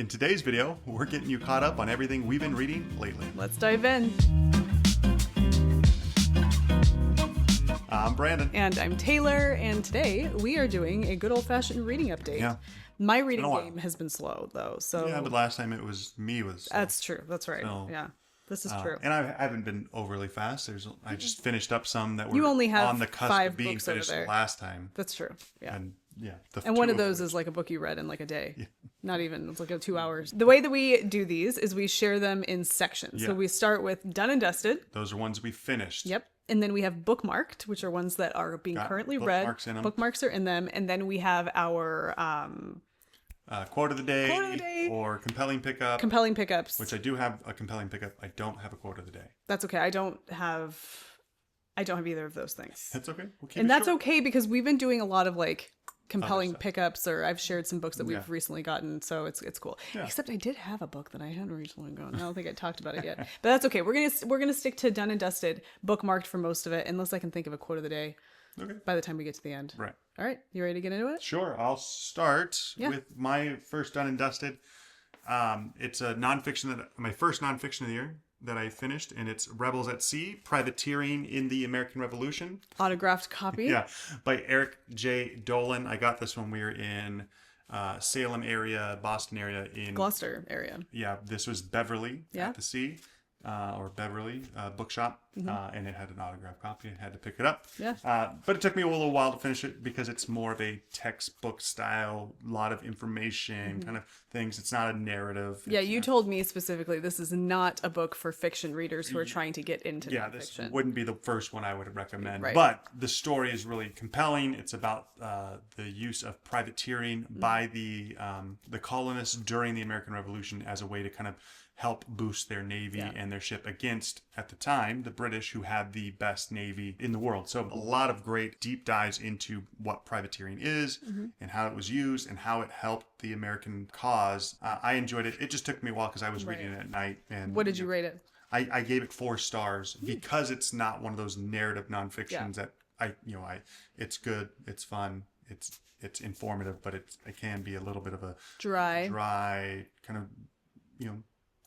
In today's video, we're getting you caught up on everything we've been reading lately. Let's dive in. I'm Brandon. And I'm Taylor, and today we are doing a good old-fashioned reading update. Yeah. My reading game has been slow, though, so... Yeah, but last time it was me. That's true. That's right. So, yeah. This is true. And I haven't been overly fast. I just finished up some that were you only have on the cusp of being finished last time. That's true. Yeah. And one of those is like a book you read in like a day. Yeah. Not even. It's like 2 hours. The way that we do these is we share them in sections. Yeah. So we start with Done and Dusted. Those are ones we finished. Yep. And then we have Bookmarked, which are ones that are being currently read. Bookmarks are in them. And then we have our... quote of the day or compelling pickups, which I do have a compelling pickup. I don't have a quote of the day. That's okay. I don't have either of those things. That's okay. That's okay because we've been doing a lot of like compelling pickups, or I've shared some books that we've recently gotten, so it's cool. Yeah. Except I did have a book that I hadn't recently gotten. I don't think I talked about it yet, but that's okay. We're gonna stick to Done and Dusted, bookmarked for most of it, unless I can think of a quote of the day. Okay. By the time we get to the end. Right. All right. You ready to get into it? Sure. I'll start with my first Done and Dusted. It's a nonfiction my first nonfiction of the year that I finished, and it's Rebels at Sea, Privateering in the American Revolution. Autographed copy. Yeah. By Eric J. Dolan. I got this when we were in Salem area, Boston area, in Gloucester area. Yeah. This was Beverly at the Sea. Or Beverly bookshop, and it had an autographed copy. I had to pick it up. Yeah. But it took me a little while to finish it because it's more of a textbook style, lot of information kind of things. It's not a narrative. Yeah, you told me specifically this is not a book for fiction readers who are trying to get into nonfiction. This wouldn't be the first one I would recommend. Right. But the story is really compelling. It's about the use of privateering by the colonists during the American Revolution as a way to kind of help boost their navy and their ship against, at the time, the British, who had the best navy in the world. So a lot of great deep dives into what privateering is and how it was used and how it helped the American cause. I enjoyed it. It just took me a while because I was reading it at night. And what did you rate it? I gave it 4 stars because it's not one of those narrative nonfictions that it's good, it's fun, it's informative, but it can be a little bit of a dry kind of,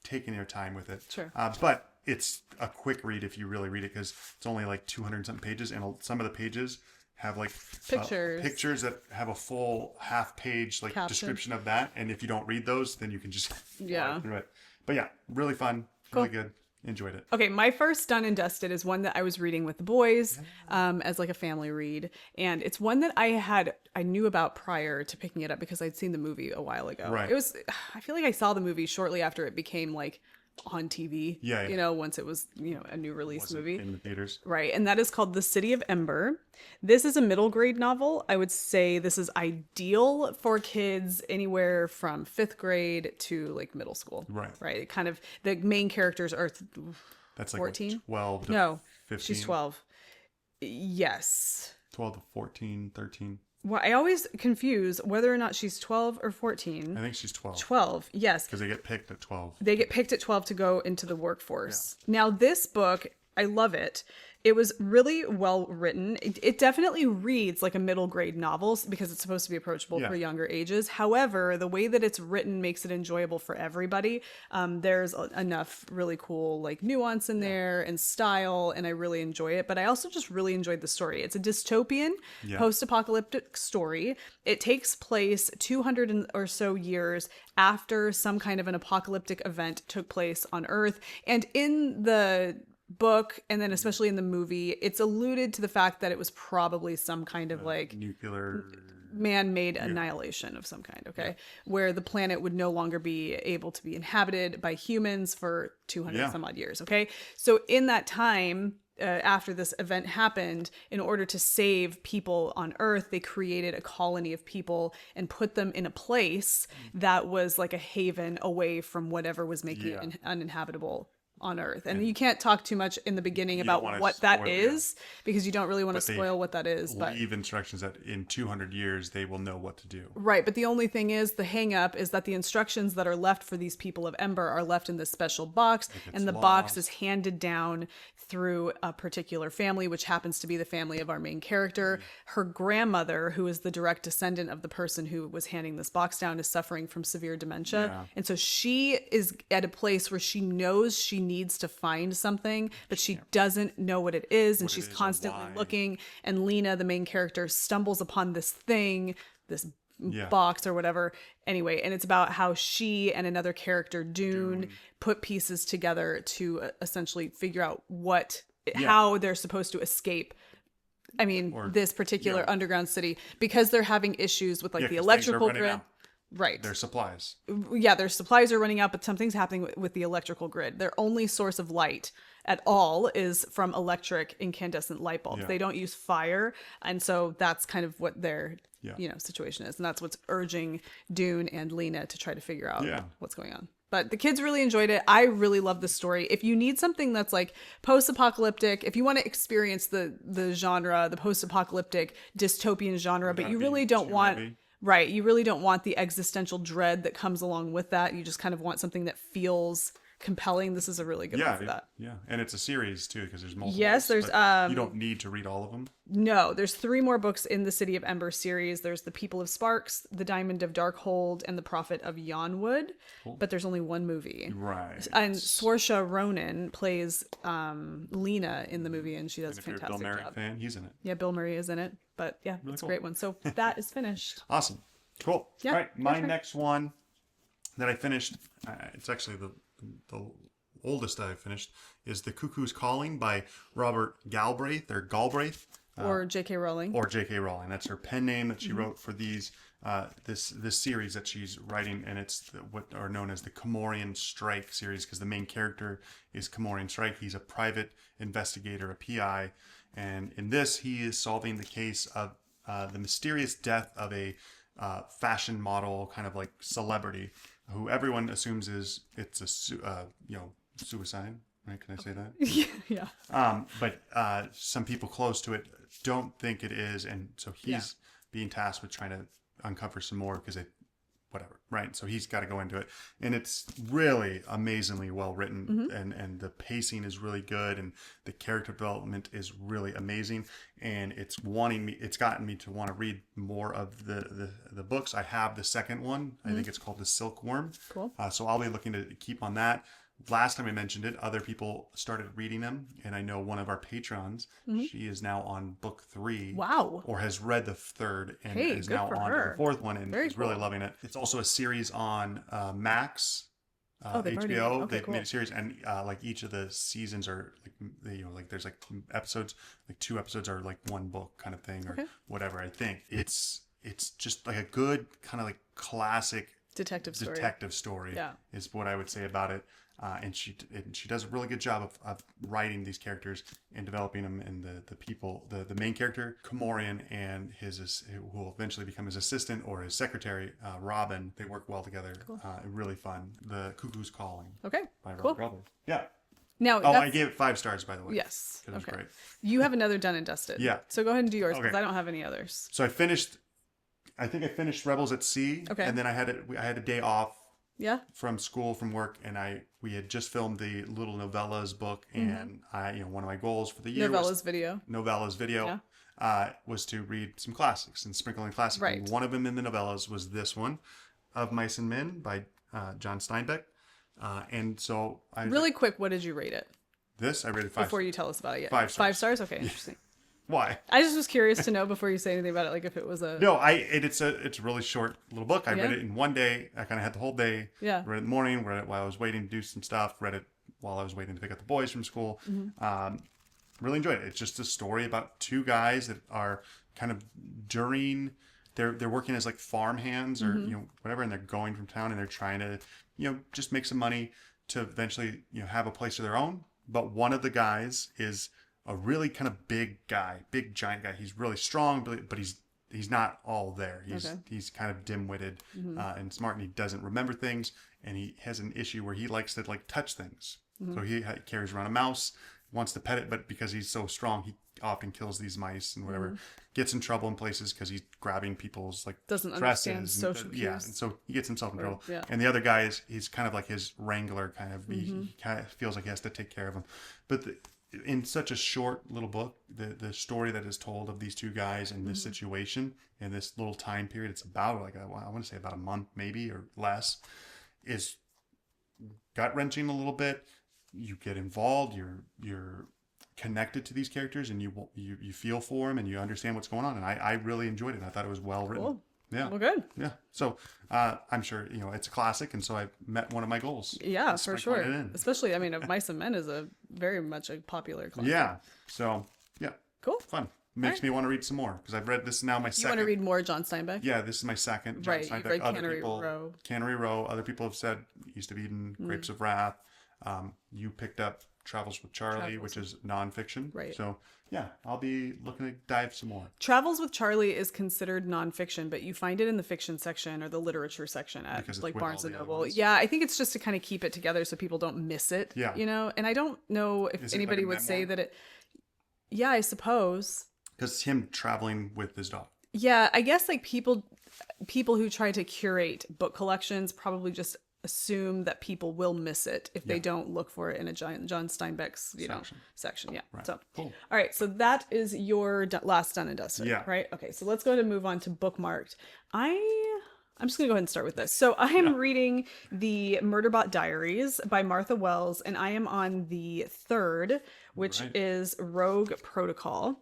taking their time with it. Sure. But it's a quick read if you really read it because it's only like 200 something pages, and some of the pages have like pictures that have a full half page like description of that, and if you don't read those, then you can just through it. But yeah, really fun, really good. Enjoyed it. Okay, my first Done and Dusted is one that I was reading with the boys as like a family read, and it's one that I knew about prior to picking it up because I'd seen the movie a while ago. Right. I feel like I saw the movie shortly after it became like on TV. Yeah. Once it was, a new release movie. In the theaters. Right. And that is called The City of Ember. This is a middle grade novel. I would say this is ideal for kids anywhere from 5th grade to like middle school. Right. Right. It kind of, the main characters are that's like 14? 12 to no, 15. She's 12. Yes. 12 to 14, 13. Well, I always confuse whether or not she's 12 or 14. I think she's 12. 12, yes. Because they get picked at 12. They get picked at 12 to go into the workforce. Yeah. Now, this book, I love it. It was really well written. It definitely reads like a middle grade novel because it's supposed to be approachable for younger ages. However, the way that it's written makes it enjoyable for everybody. There's enough really cool like nuance in there and style, and I really enjoy it. But I also just really enjoyed the story. It's a dystopian post-apocalyptic story. It takes place 200 or so years after some kind of an apocalyptic event took place on Earth. And in the book, and then especially in the movie, it's alluded to the fact that it was probably some kind of like nuclear man-made annihilation of some kind, where the planet would no longer be able to be inhabited by humans for 200 some odd years. So in that time, after this event happened, in order to save people on Earth, they created a colony of people and put them in a place that was like a haven away from whatever was making it uninhabitable on Earth. And you can't talk too much in the beginning about what that is, because you don't really want to spoil what that is. But leave instructions that in 200 years they will know what to do. Right, but the only thing is, the hang up is that the instructions that are left for these people of Ember are left in this special box, and the box is handed down through a particular family, which happens to be the family of our main character. Her grandmother, who is the direct descendant of the person who was handing this box down, is suffering from severe dementia. And so she is at a place where she knows she needs to find something, but she doesn't know what it is, and she's constantly looking. And Lena, the main character, stumbles upon this thing, this box or whatever. Anyway, and it's about how she and another character, Dune, put pieces together to essentially figure out how they're supposed to escape. I mean, this particular underground city, because they're having issues with like the electrical grid. Right. Their supplies. Yeah, their supplies are running out, but something's happening with the electrical grid. Their only source of light at all is from electric incandescent light bulbs. They don't use fire. And so that's kind of what their situation is. And that's what's urging Dune and Lena to try to figure out what's going on. But the kids really enjoyed it. I really love the story. If you need something that's like post-apocalyptic, if you want to experience the genre, the post-apocalyptic dystopian genre, but you really don't want... Heavy. Right. You really don't want the existential dread that comes along with that. You just kind of want something that feels compelling. This is a really good one for that. Yeah. And it's a series too, because there's multiple. Yes, there's you don't need to read all of them. No, there's 3 more books in the City of Ember series. There's The People of Sparks, The Diamond of Darkhold, and The Prophet of Yonwood. Cool. But there's only 1 movie. Right. And Saoirse Ronan plays Lena in the movie, and she does a fantastic job. If you're a Bill Murray fan, he's in it. Yeah, Bill Murray is in it. But yeah, really it's a great one. So that is finished. Awesome. Cool. Yeah, all right. My next one that I finished, it's actually the oldest that I finished, is The Cuckoo's Calling by Robert Galbraith or Galbraith. Or J.K. Rowling. Or J.K. Rowling. That's her pen name that she wrote for these this series that she's writing, and it's what are known as the Comorian Strike series, because the main character is Comorian Strike. He's a private investigator, a PI, and in this he is solving the case of the mysterious death of a fashion model, kind of like celebrity, who everyone assumes it's a suicide. Right? Can I say that? Yeah. But some people close to it don't think it is, and so he's being tasked with trying to uncover some more, because whatever, right? So he's got to go into it, and it's really amazingly well written, and the pacing is really good, and the character development is really amazing, and it's gotten me to want to read more of the books. I have the second one. I think it's called The Silkworm. Cool. So I'll be looking to keep on that. Last time I mentioned it, other people started reading them, and I know one of our patrons, she is now on book 3. Wow. Or has read the 3rd and is now on to the 4th one, and is really loving it. It's also a series on Max, HBO. They've made a series, and like each of the seasons are like there's like episodes, like 2 episodes are like 1 book kind of thing, or whatever. I think it's just like a good kind of like classic detective story. Is what I would say about it. And she does a really good job of writing these characters and developing them, and the people, the main character Comorian and who will eventually become his assistant or his secretary, Robin. They work well together. Cool. Really fun. The Cuckoo's Calling. Okay. By Robert Galbraith. Yeah. Now, I gave it 5 stars, by the way. Yes. It was great. You have another done and dusted. Yeah. So go ahead and do yours, because I don't have any others. So I think I finished Rebels at Sea. Okay. And then I had a day off. Yeah. From school, from work, and we had just filmed the little novellas book, and one of my goals for the year novellas video was to read some classics and sprinkle in classics. Right. And one of them in the novellas was this one, Of Mice and Men by John Steinbeck, and so really quick, what did you rate it? This I rated 5 before you tell us about it. 5 stars. 5 stars. Okay, interesting. Why? I just was curious to know before you say anything about it, like if it was a... No, it's a really short little book. I read it in one day. I kind of had the whole day. Yeah. Read it in the morning, read it while I was waiting to do some stuff, read it while I was waiting to pick up the boys from school. Really enjoyed it. It's just a story about 2 guys that are kind of they're working as like farm hands or whatever, and they're going from town, and they're trying to just make some money to eventually have a place of their own. But one of the guys is a really kind of big giant guy. He's really strong, but he's not all there. He's kind of dim-witted and smart, and he doesn't remember things, and he has an issue where he likes to like touch things. So he carries around a mouse, wants to pet it, but because he's so strong, he often kills these mice and whatever. Gets in trouble in places because he's grabbing people's like doesn't dresses understand social cues. Yeah, and so he gets himself in trouble. Yeah. And the other guy he's kind of like his wrangler, kind of. He kind of feels like he has to take care of him. But in such a short little book, the story that is told of these two guys in this situation in this little time period, it's about like I want to say about a month maybe or less, is gut wrenching a little bit. You get involved. You're connected to these characters, and you feel for them, and you understand what's going on. And I really enjoyed it. I thought it was well written. Cool. Yeah. Well, good. Yeah. So I'm sure it's a classic, and so I met one of my goals. Yeah, for sure. Especially, I mean, Mice and Men is very much a popular classic. Yeah. So yeah. Cool. Fun. Makes me want to read some more because I've read this is now my second. You want to read more John Steinbeck? Yeah, this is my second. John Right. Steinbeck. You've read Cannery Row. Other people have said East of Eden, Grapes of Wrath. You picked up Travels with Charlie, which is nonfiction. Right. So yeah, I'll be looking to dive some more. Travels with Charlie is considered nonfiction, but you find it in the fiction section or the literature section at like Barnes and Noble. Yeah, I think it's just to kind of keep it together so people don't miss it. Yeah. And I don't know if anybody would say that it. Yeah, I suppose. Because it's him traveling with his dog. Yeah, I guess like people who try to curate book collections probably just assume that people will miss it if they don't look for it in a John Steinbeck's section. Yeah. Right. So cool. All right, so that is your last done and dusted. Yeah. Right. Okay, so let's go ahead and move on to Bookmarked. I'm just gonna go ahead and start with this. So I am reading the Murderbot Diaries by Martha Wells, and I am on the third, which is Rogue Protocol.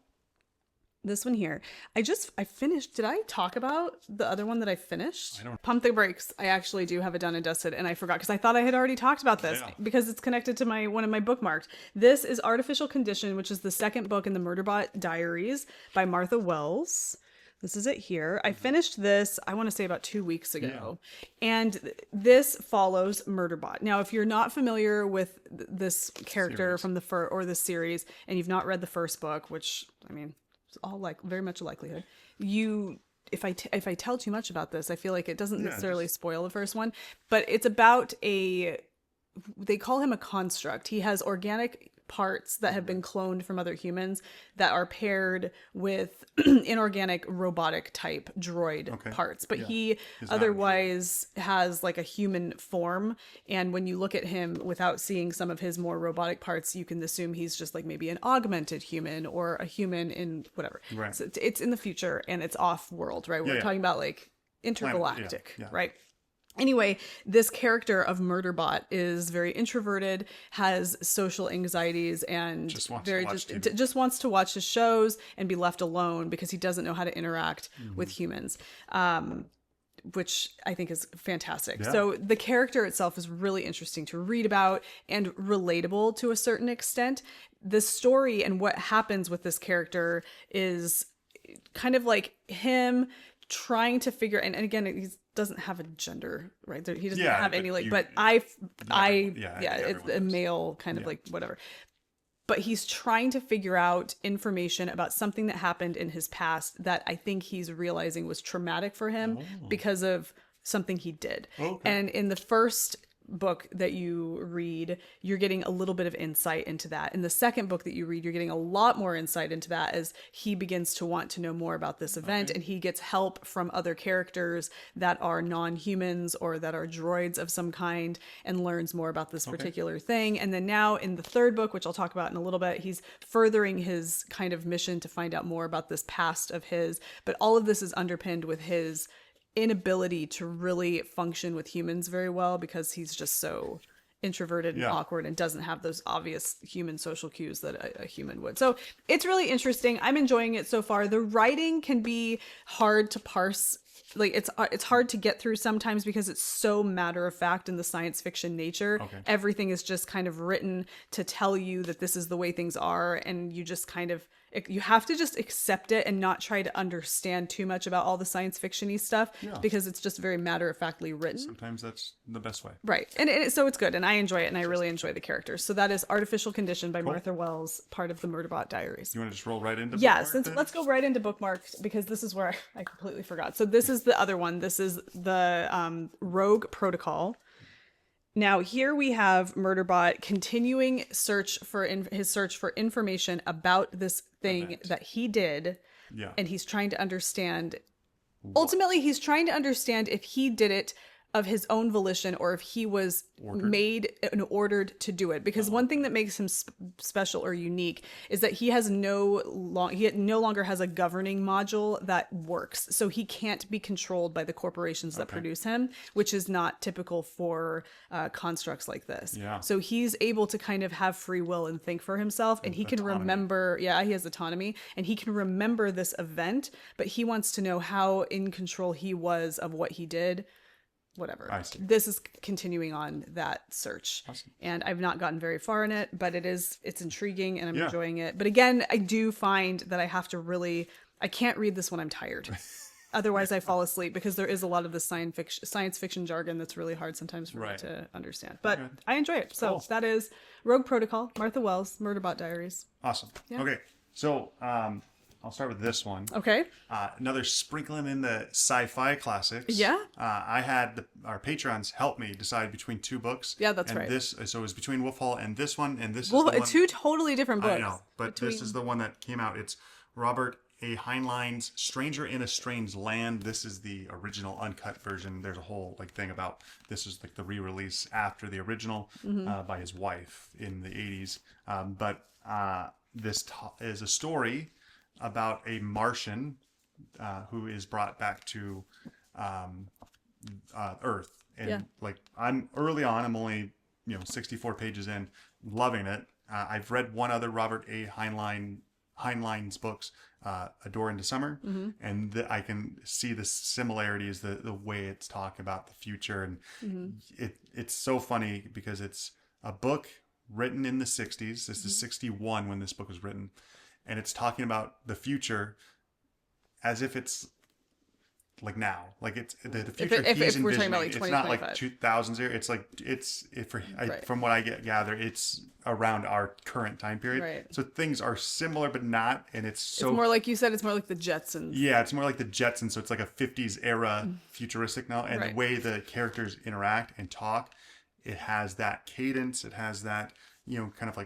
This one here. I finished. Did I talk about the other one that I finished? I don't. Pump the Brakes. I actually do have it done and dusted, and I forgot because I thought I had already talked about this because it's connected to one of my bookmarked. This is Artificial Condition, which is the second book in the Murderbot Diaries by Martha Wells. This is it here. I finished this, I want to say about 2 weeks ago. Yeah. And this follows Murderbot. Now, if you're not familiar with this character from this series, and you've not read the first book, which, I mean, it's all very much a likelihood. If I tell too much about this, I feel like it doesn't necessarily spoil the first one, but it's about they call him a construct. He has organic parts that have been cloned from other humans that are paired with inorganic robotic type droid parts, but he otherwise has like a human form, and when you look at him without seeing some of his more robotic parts, you can assume he's just like maybe an augmented human or a human in whatever. Right. So it's in the future and it's off world, right? We're talking about like intergalactic, right? Anyway, this character of Murderbot is very introverted, has social anxieties, and just wants to watch his shows and be left alone because he doesn't know how to interact with humans, which I think is fantastic. Yeah. So the character itself is really interesting to read about and relatable to a certain extent. The story and what happens with this character is kind of like him trying to figure, and again, he doesn't have a gender, right? He doesn't have any but it's a male kind of like whatever. But he's trying to figure out information about something that happened in his past that I think he's realizing was traumatic for him because of something he did. And in the first book that you read, you're getting a little bit of insight into that. In the second book that you read, you're getting a lot more insight into that as he begins to want to know more about this event, and he gets help from other characters that are non-humans or that are droids of some kind, and learns more about this particular thing. And then now in the third book, which I'll talk about in a little bit, he's furthering his kind of mission to find out more about this past of his, but all of this is underpinned with his inability to really function with humans very well because he's just so introverted and awkward and doesn't have those obvious human social cues that a human would. So it's really interesting. I'm enjoying it so far. The writing can be hard to parse. Like it's hard to get through sometimes because it's so matter of fact in the science fiction nature. Everything is just kind of written to tell you that this is the way things are, and you just kind of you have to just accept it and not try to understand too much about all the science fiction-y stuff because it's just very matter-of-factly written. Sometimes that's the best way. Right. And so it's good, and I enjoy it, and I really enjoy the characters. So that is Artificial Condition by Martha Wells, part of the Murderbot Diaries. You want to just roll right into Bookmarked? Let's go right into Bookmarked because this is where I completely forgot. So this is the other one. This is the Rogue Protocol. Now here we have Murderbot continuing his search for information about this thing that he did. Yeah. And he's trying to understand. Ultimately, he's trying to understand if he did it of his own volition or if he was made and ordered to do it. Because one thing that makes him special or unique is that he no longer has a governing module that works. So he can't be controlled by the corporations that produce him, which is not typical for constructs like this. Yeah. So he's able to kind of have free will and think for himself, and he can remember, he has autonomy, and he can remember this event, but he wants to know how in control he was of what he did. Whatever. This is continuing on that search. Awesome. And I've not gotten very far in it, but it's intriguing and I'm enjoying it. But again, I do find that I can't read this when I'm tired. Otherwise I fall asleep because there is a lot of the science fiction jargon that's really hard sometimes for me to understand. But I enjoy it. So that is Rogue Protocol, Martha Wells, Murderbot Diaries. Awesome. Yeah. Okay. So, I'll start with this one. Okay. Another sprinkling in the sci-fi classics. Yeah. I had our patrons help me decide between two books. Yeah, that's right. So it was between Wolf Hall and this one, and this is the one. Two totally different books. I know, but this is the one that came out. It's Robert A. Heinlein's Stranger in a Strange Land. This is the original uncut version. There's a whole thing about this is the re-release after the original by his wife in the 80s. But this is a story about a Martian who is brought back to Earth. And I'm early on, I'm only 64 pages in, loving it. I've read one other Robert A. Heinlein's books, A Door into Summer, and I can see the similarities, the way it's talking about the future. And it's so funny because it's a book written in the 60s. This is 61 when this book was written. And it's talking about the future as if it's now. It's the future he's envisioning. We're talking about it's not 2000s here. It's from what I gather, it's around our current time period. Right. So things are similar but not, and it's more like you said. It's more like the Jetsons. Yeah, it's more like the Jetsons. So it's like a 50s era futuristic now, and the way the characters interact and talk, it has that cadence. It has that kind of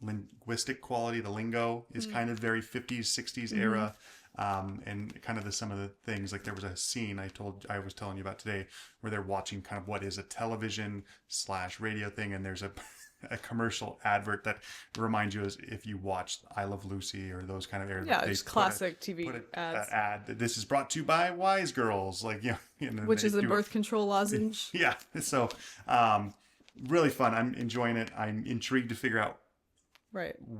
linguistic quality. The lingo is kind of very 50s 60s era, and kind of some of the things, there was a scene I was telling you about today where they're watching kind of what is a television / radio thing, and there's a commercial advert that reminds you as if you watched I Love Lucy or those kind of areas. Yeah, it's classic TV ads. Ad. This is brought to you by Wise Girls, which is a birth control lozenge. Yeah, so really fun. I'm enjoying it. I'm intrigued to figure out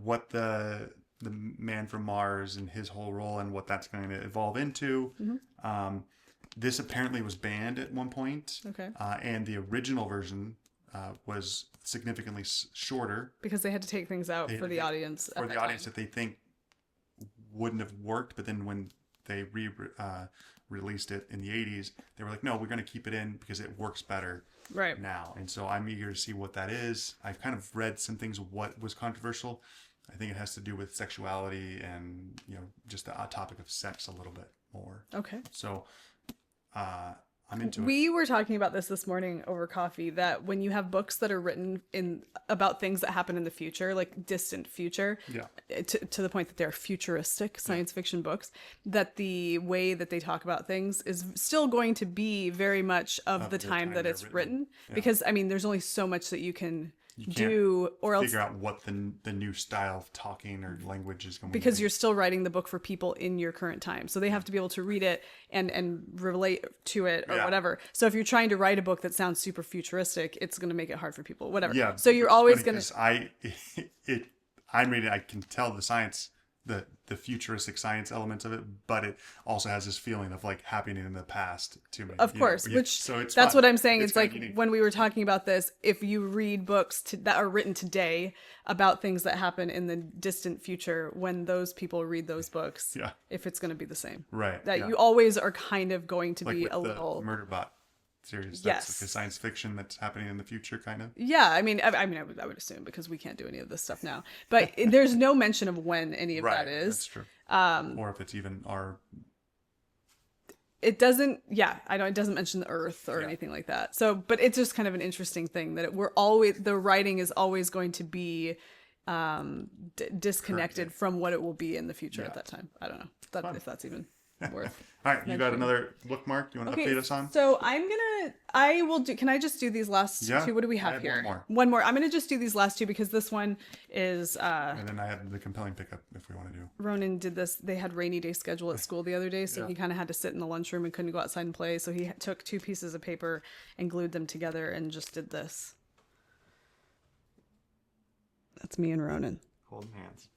what the man from Mars and his whole role and what that's going to evolve into. This apparently was banned at one point. Okay. And the original version was significantly shorter because they had to take things out for the audience. For the audience that they think wouldn't have worked, but then when they released it in the 80s, they were like, no, we're going to keep it in because it works better now. And so I'm eager to see what that is. I've kind of read some things of what was controversial. I think it has to do with sexuality and just the topic of sex a little bit more. Okay. So I'm into it. We were talking about this morning over coffee, that when you have books that are written about things that happen in the future, like distant future, to the point that they're futuristic science fiction books, that the way that they talk about things is still going to be very much of the time that it's written. Because, there's only so much that you can do or else figure out what the new style of talking or language is going to be, because you're still writing the book for people in your current time, so they have to be able to read it and relate to it or whatever. So if you're trying to write a book that sounds super futuristic, it's going to make it hard for people, whatever. So you're always going to I'm reading, I can tell the science, the futuristic science elements of it, but it also has this feeling of happening in the past to me. Of course, that's fun. What I'm saying. It's unique. When we were talking about this, if you read books that are written today about things that happen in the distant future, when those people read those books, if it's going to be the same, that you always are kind of going to be a little Murderbot series. That's a science fiction that's happening in the future, kind of. Yeah, I would assume, because we can't do any of this stuff now. But there's no mention of when any of that is. That's true. Or if it's even our it doesn't, it doesn't mention the earth or anything like that. So, but it's just kind of an interesting thing that the writing is always going to be disconnected from what it will be in the future at that time. I don't know if that's even worth. All right, you got another bookmark you want to update us on? So can I just do these last two? What do we have here? One more. I'm going to just do these last two because this one is... and then I have the compelling pickup if we want to do. Ronan did this. They had rainy day schedule at school the other day, so he kind of had to sit in the lunchroom and couldn't go outside and play. So he took 2 pieces of paper and glued them together and just did this. That's me and Ronan.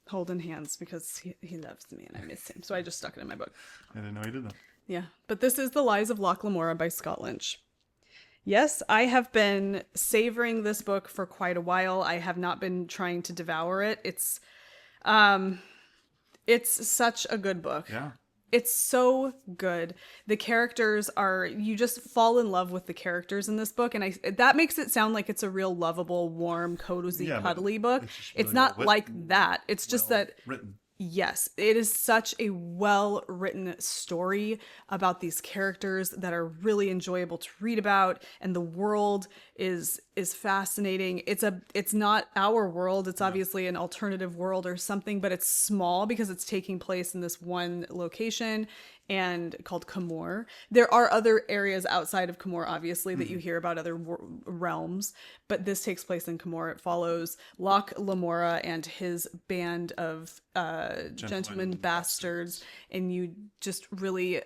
Holding hands because he loves me and I miss him. So I just stuck it in my book. I didn't know you did that. Yeah. But this is The Lies of Loch Lamora by Scott Lynch. Yes, I have been savoring this book for quite a while. I have not been trying to devour it. It's such a good book. Yeah. It's so good. The characters you just fall in love with the characters in this book. And that makes it sound like it's a real lovable, warm, cozy, cuddly book. It's not like that. It's just that written. Yes, it is such a well-written story about these characters that are really enjoyable to read about, and the world is fascinating. It's not our world. It's obviously an alternative world or something, but it's small because it's taking place in this one location and called Camor. There are other areas outside of Camor, obviously, that you hear about other realms, but this takes place in Camor. It follows Loch Lamora and his band of gentlemen bastards, and you just really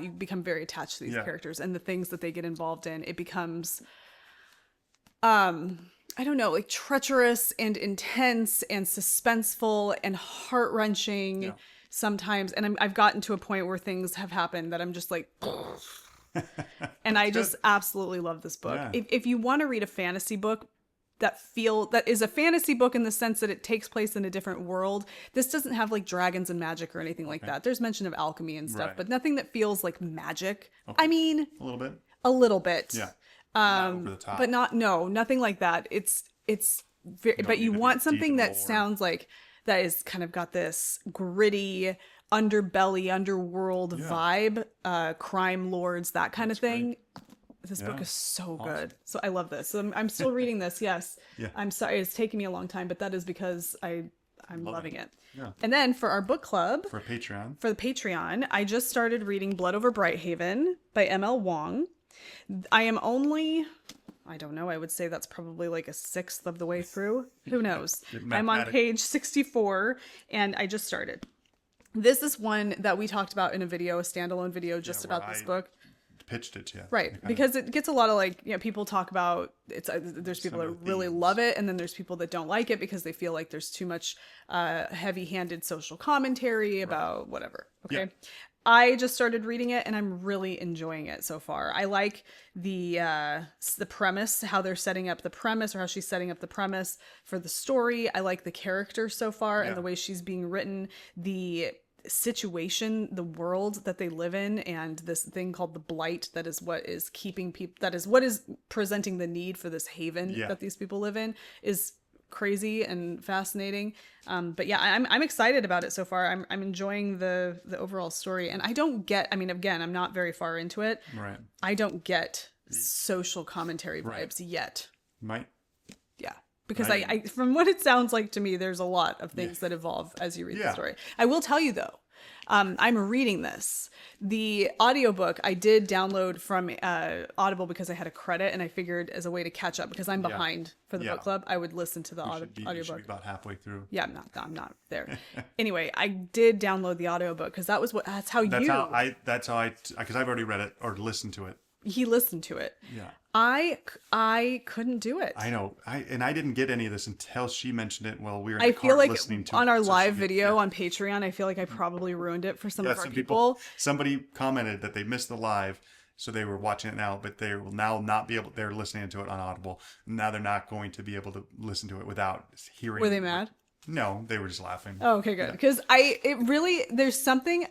you become very attached to these characters and the things that they get involved in. It becomes I don't know, like treacherous and intense and suspenseful and heart-wrenching sometimes. And I've gotten to a point where things have happened that I'm just like, and I just absolutely love this book. Yeah. If you want to read a fantasy book that is a fantasy book in the sense that it takes place in a different world, this doesn't have like dragons and magic or anything like that. There's mention of alchemy and stuff, but nothing that feels like magic. Okay. I mean, a little bit. Yeah. Not over the top. But nothing like that. It's very, but you want something that sounds like that is kind of got this gritty underbelly, underworld vibe, crime lords, that kind of thing. Great. This book is so good. So I love this. So I'm still reading this. Yes. Yeah. I'm sorry. It's taking me a long time, but that is because I'm loving it. Yeah. And then for our book club, for the Patreon, I just started reading Blood Over Brighthaven by M.L. Wong. I am only, I don't know, I would say that's probably like a 1/6 of the way through. Who knows? I'm on page 64 and I just started. This is one that we talked about in a standalone video just about this book. Pitched it, yeah. Right, because it gets a lot of people talk about there's people that really love it, and then there's people that don't like it because they feel like there's too much heavy-handed social commentary about whatever. Okay. Yeah. I just started reading it and I'm really enjoying it so far. I like the premise, how they're setting up the premise, or how she's setting up the premise for the story. I like the character so far and the way she's being written, the situation, the world that they live in, and this thing called the blight that is what is keeping people, that is what is presenting the need for this haven that these people live in, is crazy and fascinating. But yeah, I'm excited about it so far. I'm enjoying the overall story, and I don't get, I mean, again, I'm not very far into it. Right. I don't get social commentary vibes yet. Yeah. Because I from what it sounds like to me, there's a lot of things that evolve as you read the story. I will tell you though, I'm reading this. The audiobook I did download from Audible because I had a credit, and I figured as a way to catch up because I'm behind for the book club, I would listen to the audiobook. You should be about halfway through. Yeah, I'm not there. Anyway, I did download the audiobook because that's how because I've already read it or listened to it. He listened to it. Yeah. I couldn't do it. I know. I didn't get any of this until she mentioned it while we were in the car listening to it. I feel like on our live video on Patreon, I feel like I probably ruined it for some of our people. Somebody commented that they missed the live, so they were watching it now, but they will now not be able, they're listening to it on Audible. Now they're not going to be able to listen to it without hearing. Were they mad? No, they were just laughing. Oh, okay, good. Because there's something...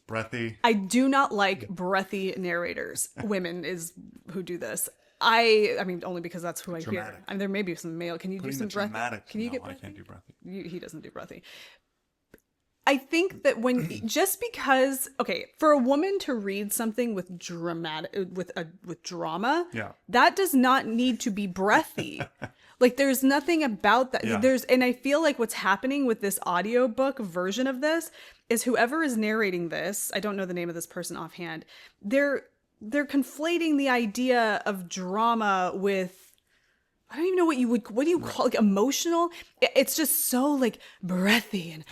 breathy. I do not like breathy narrators. Women is who do this. I mean, only because that's who I hear. I mean, there may be some male. Can you do some breathy? Can you get breathy? I can't do breathy. He doesn't do breathy. I think that just because, okay, for a woman to read something with drama, that does not need to be breathy. Like, there's nothing about that. And I feel like what's happening with this audiobook version of this is whoever is narrating this, I don't know the name of this person offhand, they're conflating the idea of drama with, I don't even know what do you call, like, emotional? It's just so, like, breathy. And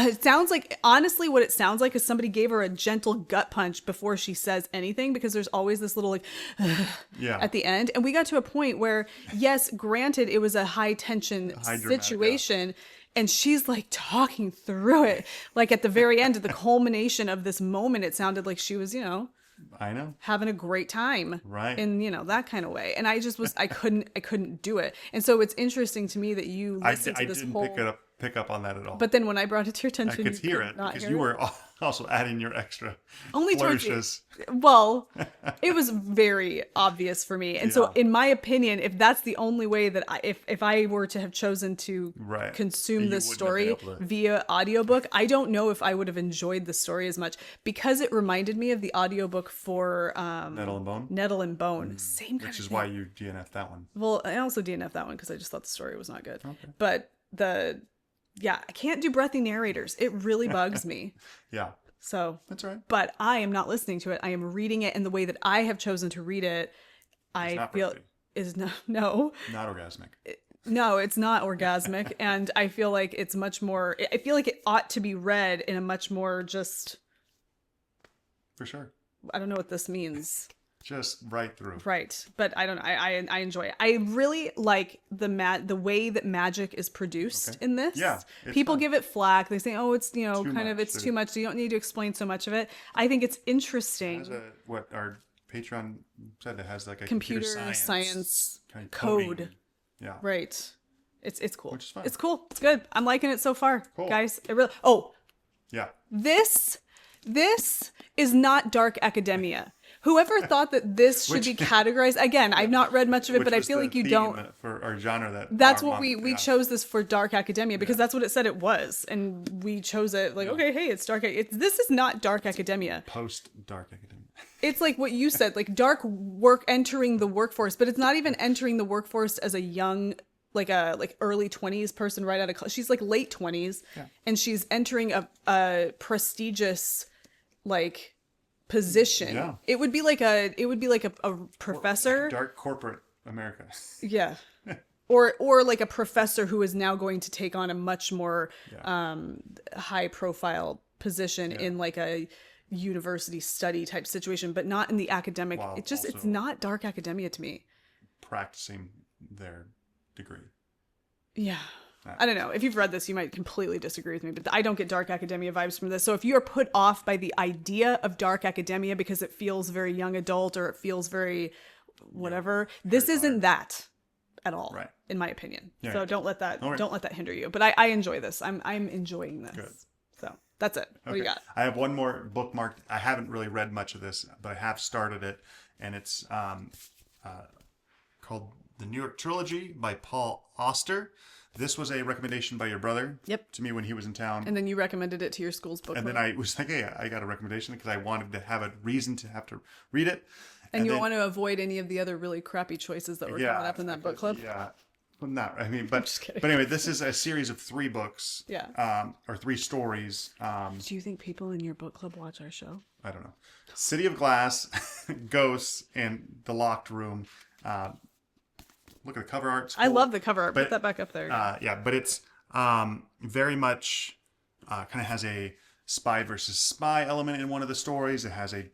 it sounds like, honestly, what it sounds like is somebody gave her a gentle gut punch before she says anything, because there's always this little, like, at the end. And we got to a point where, yes, granted, it was a high tension situation. And she's, like, talking through it. Like, at the very end, at the culmination of this moment, it sounded like she was, I know, having a great time, right? In that kind of way. And I just was, I couldn't do it. And so it's interesting to me that you listened to this whole. I didn't pick up on that at all. But then when I brought it to your attention, I could hear it because you were also adding your extra only flourishes. Well, it was very obvious for me. And so, in my opinion, if that's the only way that if I were to have chosen to consume this story via audiobook, I don't know if I would have enjoyed the story as much, because it reminded me of the audiobook for Nettle and Bone. Nettle and Bone. Same kind of thing. Which is why you DNF'd that one. Well, I also DNF'd that one because I just thought the story was not good. Okay. But I can't do breathy narrators. It really bugs me. Yeah. So that's right. But I am not listening to it. I am reading it in the way that I have chosen to read it. I feel is no not orgasmic. No, it's not orgasmic, and I feel like it's much more. I feel like it ought to be read in a much more just. For sure. I don't know what this means. Just right through. Right. But I don't know. I enjoy it. I really like the way that magic is produced in this. Yeah. People give it flack. They say, oh, it's, it's too much. So you don't need to explain so much of it. I think it's interesting. It has what our Patreon said, it has like a computer science kind of code. Yeah. Right. It's cool. Which is fun. It's cool. It's good. I'm liking it so far, guys. It really. Oh. Yeah. This is not dark academia. Whoever thought that this should be categorized, again, I've not read much of it, but I feel like you don't. For our genre, that's what we chose this for, dark academia, because that's what it said it was, and we chose it like, okay, hey, it's dark. This is not dark academia. Post dark academia. It's like what you said, like dark work entering the workforce, but it's not even entering the workforce as a young, like early 20s person right out of college. She's like late 20s, and she's entering a prestigious position. Yeah. It would be like a professor. Dark corporate America. Yeah. Or like a professor who is now going to take on a much more high profile position in like a university study type situation, but not in the academic. It's not dark academia to me. Practicing their degree. Yeah. I don't know. If you've read this, you might completely disagree with me, but I don't get dark academia vibes from this. So if you are put off by the idea of dark academia because it feels very young adult or it feels very whatever, this isn't that at all, in my opinion. Yeah. So don't let that hinder you. But I enjoy this. I'm enjoying this. Good. So that's it. What do you got? I have one more bookmarked. I haven't really read much of this, but I have started it, and it's called The New York Trilogy by Paul Auster. This was a recommendation by your brother to me when he was in town. And then you recommended it to your school's book club. And then I was like, hey, I got a recommendation because I wanted to have a reason to have to read it. And you want to avoid any of the other really crappy choices that were coming up in that book club? Yeah. Well, not, but anyway, this is a series of 3 books. Yeah. Or 3 stories. Do you think people in your book club watch our show? I don't know. City of Glass, Ghosts, and The Locked Room. Look at the cover art. Cool. I love the cover art. Put that back up there. But it's very much kind of has a spy versus spy element in one of the stories. It has a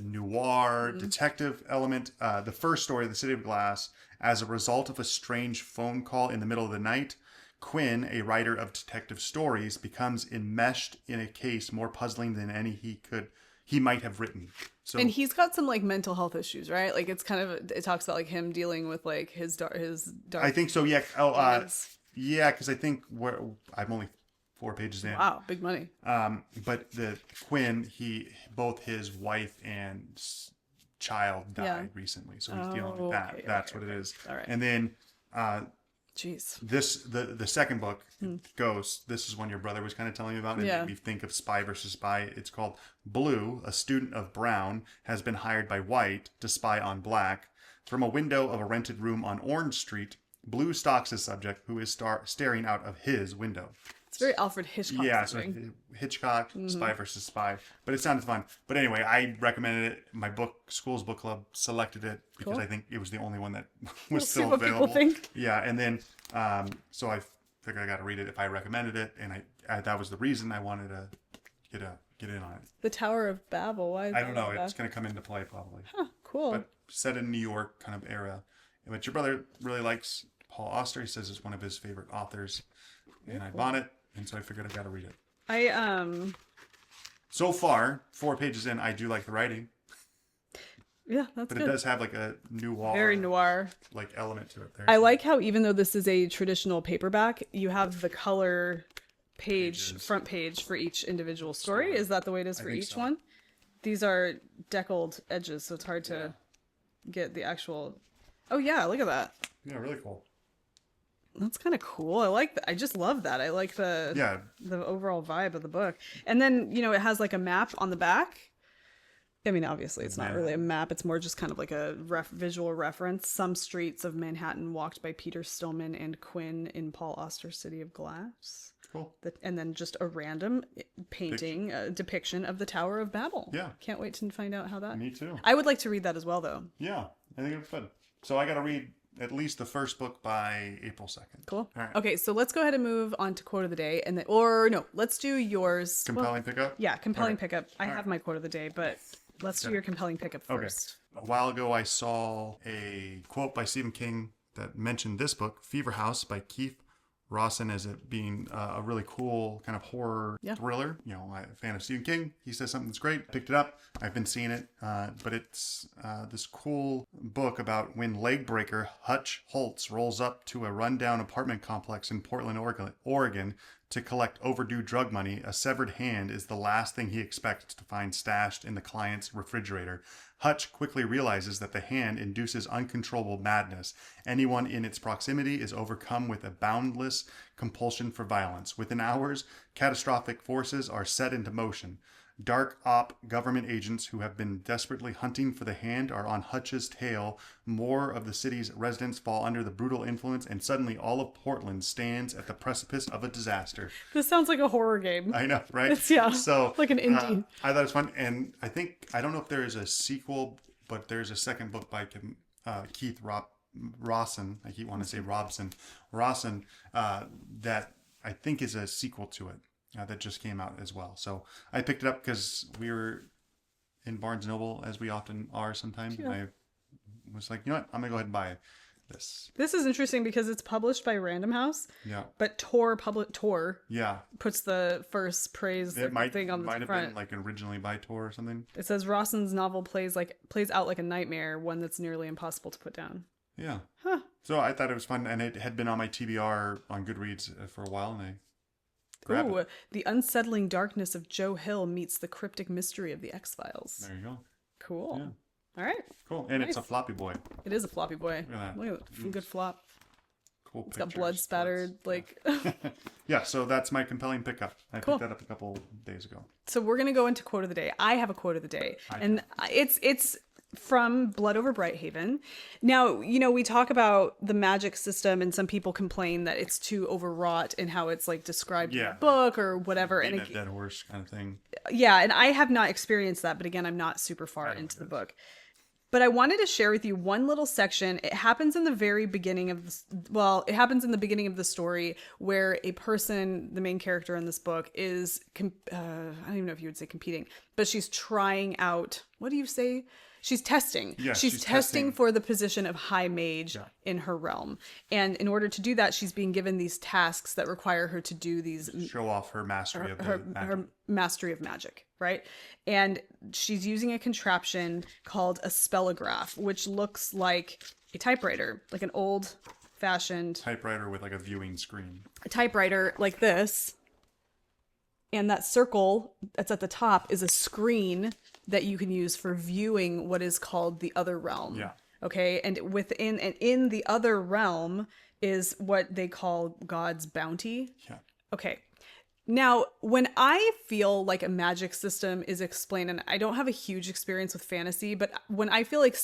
noir detective element. The first story, The City of Glass, as a result of a strange phone call in the middle of the night, Quinn, a writer of detective stories, becomes enmeshed in a case more puzzling than any he might have written. So, and he's got some mental health issues, right? Like it talks about him dealing with his dark. I think so. Yeah. Because I think I'm only 4 pages in. Wow, big money. But the Quinn, both his wife and child died recently, so he's dealing with that. That's what it is. All right. And then Jeez. The second book, Ghost, this is one your brother was kind of telling me about. And it made me think of Spy versus Spy. It's called Blue, a student of Brown, has been hired by White to spy on Black. From a window of a rented room on Orange Street, Blue stalks his subject, who is staring out of his window. It's very Alfred Hitchcock. Yeah, so Hitchcock, Spy versus Spy. But it sounded fun. But anyway, I recommended it. My school's book club selected it because I think it was the only one that was still available. People think. Yeah, and then so I figured I got to read it if I recommended it, and I that was the reason I wanted to get in on it. The Tower of Babel. Why? I don't know. It's going to come into play probably. Huh. Cool. But set in New York kind of era. But your brother really likes Paul Auster. He says it's one of his favorite authors, and I bought it. And so I figured I got to read it. So far, 4 pages in, I do like the writing. Yeah, that's but good. It does have like a noir. Very noir. Like element to it there. I like how even though this is a traditional paperback, you have the color front page for each individual story. Is that the way it is for each one? These are deckled edges, so it's hard to get the actual... Oh yeah, look at that. Yeah, really cool. That's kind of cool. I like that. I just love that. I like the overall vibe of the book. And then, it has like a map on the back. I mean, obviously it's not really a map. It's more just kind of like a visual reference. Some streets of Manhattan walked by Peter Stillman and Quinn in Paul Auster's City of Glass. Cool. And then just a random painting, a depiction of the Tower of Babel. Yeah. Can't wait to find out how that... Me too. I would like to read that as well, though. Yeah, I think it's fun. So I got to read at least the first book by April 2nd. Cool. All right. Okay, so let's go ahead and move on to quote of the day. Let's do yours. Compelling pickup? Yeah, compelling pickup. I have my quote of the day, but let's do your compelling pickup first. Okay. A while ago, I saw a quote by Stephen King that mentioned this book, Fever House by Keith Rawson, as it being a really cool kind of horror thriller. I'm a fan of Stephen King. He says something that's great. Picked it up. I've been seeing it. But it's this cool book about when leg breaker Hutch Holtz rolls up to a rundown apartment complex in Portland, Oregon to collect overdue drug money. A severed hand is the last thing he expects to find stashed in the client's refrigerator. Hutch quickly realizes that the hand induces uncontrollable madness. Anyone in its proximity is overcome with a boundless compulsion for violence. Within hours, catastrophic forces are set into motion. Dark op government agents who have been desperately hunting for the hand are on Hutch's tail. More of the city's residents fall under the brutal influence, and suddenly all of Portland stands at the precipice of a disaster. This sounds like a horror game. I know, right? So like an indie. I thought it was fun, and I don't know if there is a sequel, but there's a second book by Keith Rawson. I keep wanting to say Rawson, that I think is a sequel to it. That just came out as well. So I picked it up because we were in Barnes & Noble, as we often are sometimes. Yeah. And I was like, you know what? I'm going to go ahead and buy this. This is interesting because it's published by Random House. Yeah. But Tor puts the first praise thing on the front. It might have been like originally by Tor or something. It says Rawson's novel plays out like a nightmare, one that's nearly impossible to put down. Yeah. Huh. So I thought it was fun, and it had been on my TBR on Goodreads for a while, and I grabbed it. The unsettling darkness of Joe Hill meets the cryptic mystery of the X-Files. There you go. Cool. Yeah. All right. Cool. And nice. It's a floppy boy. It is a floppy boy. Look at that. Look at that. Good flop. Cool. It's got blood spattered. Yeah, so that's my compelling pickup. I picked that up a couple days ago. So we're going to go into quote of the day. I have a quote of the day. And it's from Blood Over Brighthaven. Now, we talk about the magic system, and some people complain that it's too overwrought in how it's described in the book or whatever. And a dead horse kind of thing. Yeah, and I have not experienced that, but again, I'm not super far into the book. But I wanted to share with you one little section. It happens in the very beginning of it happens in the beginning of the story where a person, the main character in this book, is, I don't even know if you would say competing, but she's trying out, what do you say? She's testing. Yeah, she's testing for the position of high mage in her realm. And in order to do that, she's being given these tasks that require her to do these... Show off her mastery her mastery of magic, right? And she's using a contraption called a spellograph, which looks like a typewriter, like an old-fashioned... typewriter with a viewing screen. A typewriter like this. And that circle that's at the top is a screen that you can use for viewing what is called the other realm. Yeah. Okay. And in the other realm is what they call God's bounty. Yeah. Okay. Now, when I feel like a magic system is explained, and I don't have a huge experience with fantasy, but when I feel like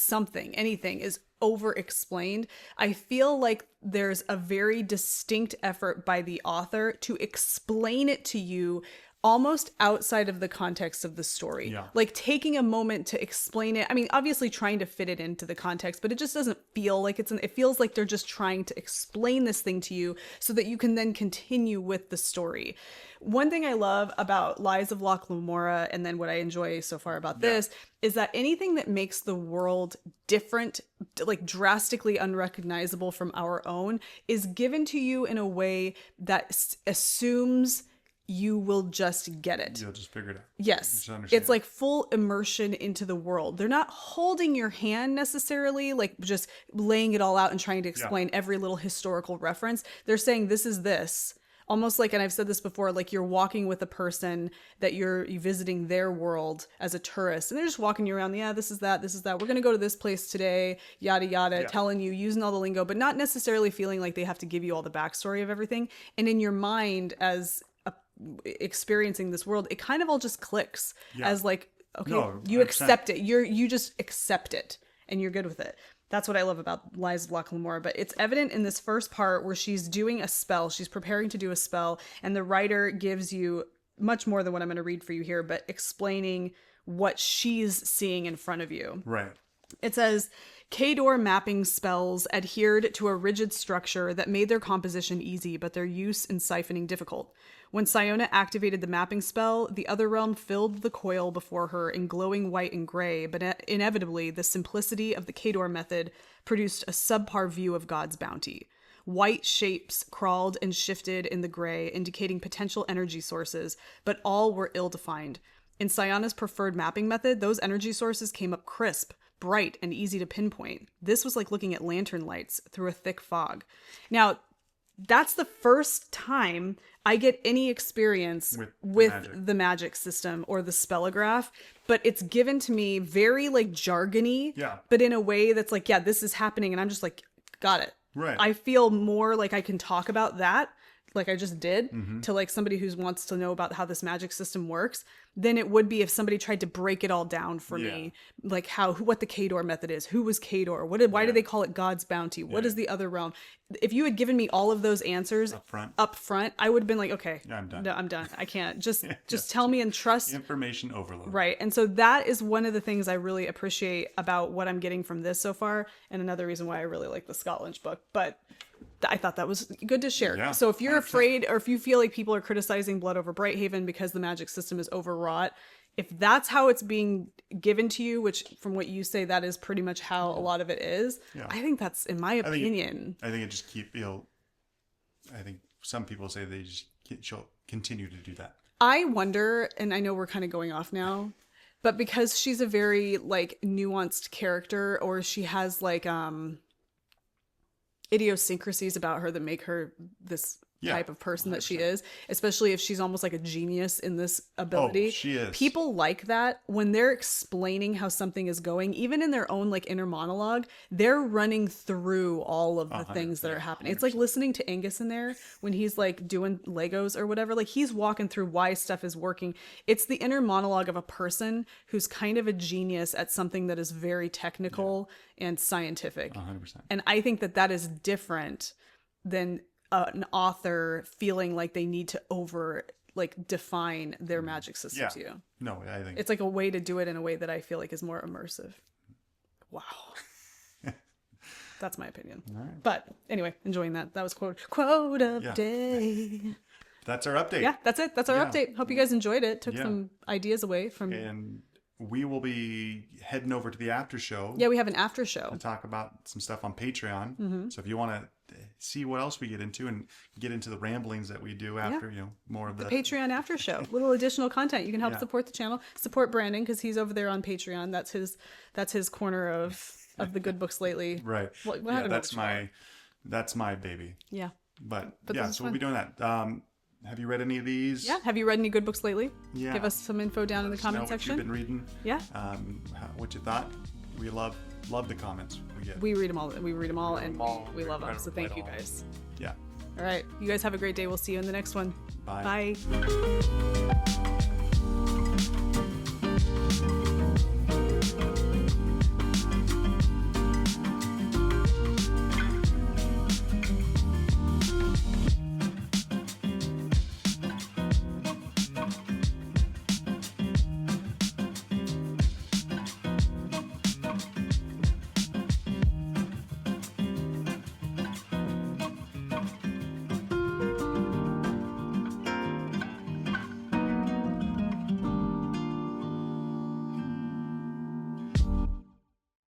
anything is over-explained, I feel like there's a very distinct effort by the author to explain it to you almost outside of the context of the story. Yeah. Like taking a moment to explain it. I mean, obviously trying to fit it into the context, but it just doesn't feel like it feels like they're just trying to explain this thing to you so that you can then continue with the story. One thing I love about Lies of Locke Lamora, and then what I enjoy so far about this, is that anything that makes the world different, like drastically unrecognizable from our own, is given to you in a way that assumes you will just get it. You'll just figure it out. Yes. It's like full immersion into the world. They're not holding your hand necessarily, like just laying it all out and trying to explain every little historical reference. They're saying this is this. Almost like, and I've said this before, like you're walking with a person that you're visiting their world as a tourist, and they're just walking you around. Yeah, this is that. We're going to go to this place today, yada, yada, telling you, using all the lingo, but not necessarily feeling like they have to give you all the backstory of everything. And in your mind, as experiencing this world, it kind of all just clicks as like, okay, you accept it. You just accept it and you're good with it. That's what I love about Lies of Locke Lamora. But it's evident in this first part where she's doing a spell. She's preparing to do a spell, and the writer gives you much more than what I'm going to read for you here, but explaining what she's seeing in front of you. Right. It says, K-Door mapping spells adhered to a rigid structure that made their composition easy, but their use and siphoning difficult. When Siona activated the mapping spell, the other realm filled the coil before her in glowing white and gray, but inevitably, the simplicity of the K-Door method produced a subpar view of God's bounty. White shapes crawled and shifted in the gray, indicating potential energy sources, but all were ill-defined. In Siona's preferred mapping method, those energy sources came up crisp, bright, and easy to pinpoint. This was like looking at lantern lights through a thick fog. Now, that's the first time I get any experience with the magic system or the spellograph, but it's given to me very like jargony, but in a way that's like, yeah, this is happening. And I'm just like, got it. Right. I feel more like I can talk about that, like I just did, to like somebody who wants to know about how this magic system works, than it would be if somebody tried to break it all down for me, like what the K-Door method is, who was K-Door, why do they call it God's bounty, what is the other realm. If you had given me all of those answers up front, I would have been like, okay, I'm done. No, I'm done. I can't. Just tell me and trust. Information overload. Right. And so that is one of the things I really appreciate about what I'm getting from this so far, and another reason why I really like the Scotland book. But I thought that was good to share. Yeah, so if you're 100%. Afraid, or if you feel like people are criticizing Blood over Brighthaven because the magic system is overwrought, if that's how it's being given to you, which from what you say, that is pretty much how a lot of it is, I think that's, in my opinion. I think it just I think some people say they just she'll continue to do that. I wonder, and I know we're kind of going off now, but because she's a very like nuanced character, or she has like idiosyncrasies about her that make her this type of person 100%. That she is, especially if she's almost like a genius in this ability. Oh, she is. People like that when they're explaining how something is going, even in their own like inner monologue, they're running through all of the things that are happening. 100%. It's like listening to Angus in there when he's like doing Legos or whatever, like he's walking through why stuff is working. It's the inner monologue of a person who's kind of a genius at something that is very technical and scientific. 100%. And I think that is different than an author feeling like they need to define their magic system to you. No, I think it's like a way to do it in a way that I feel like is more immersive. Wow. That's my opinion. Right. But anyway, enjoying that. That was quote of day. That's our update. Yeah, that's it. That's our update. Hope you guys enjoyed it. Took some ideas away from. And we will be heading over to the after show. Yeah, we have an after show to talk about some stuff on Patreon. Mm-hmm. So if you want to see what else we get into and get into the ramblings that we do after, more of the Patreon after show, little additional content. You can help support the channel, support Brandon because he's over there on Patreon. That's his corner of the good books lately. Right. Well, that's my baby. Yeah. But so we'll be doing that. Have you read any of these? Yeah. Have you read any good books lately? Yeah. Give us some info down in the comment section. What you've been reading. Yeah. What you thought. We love love the comments we get. We read them all. We read them all, and we love them. So thank you guys. Yeah. All right. You guys have a great day. We'll see you in the next one. Bye. Bye.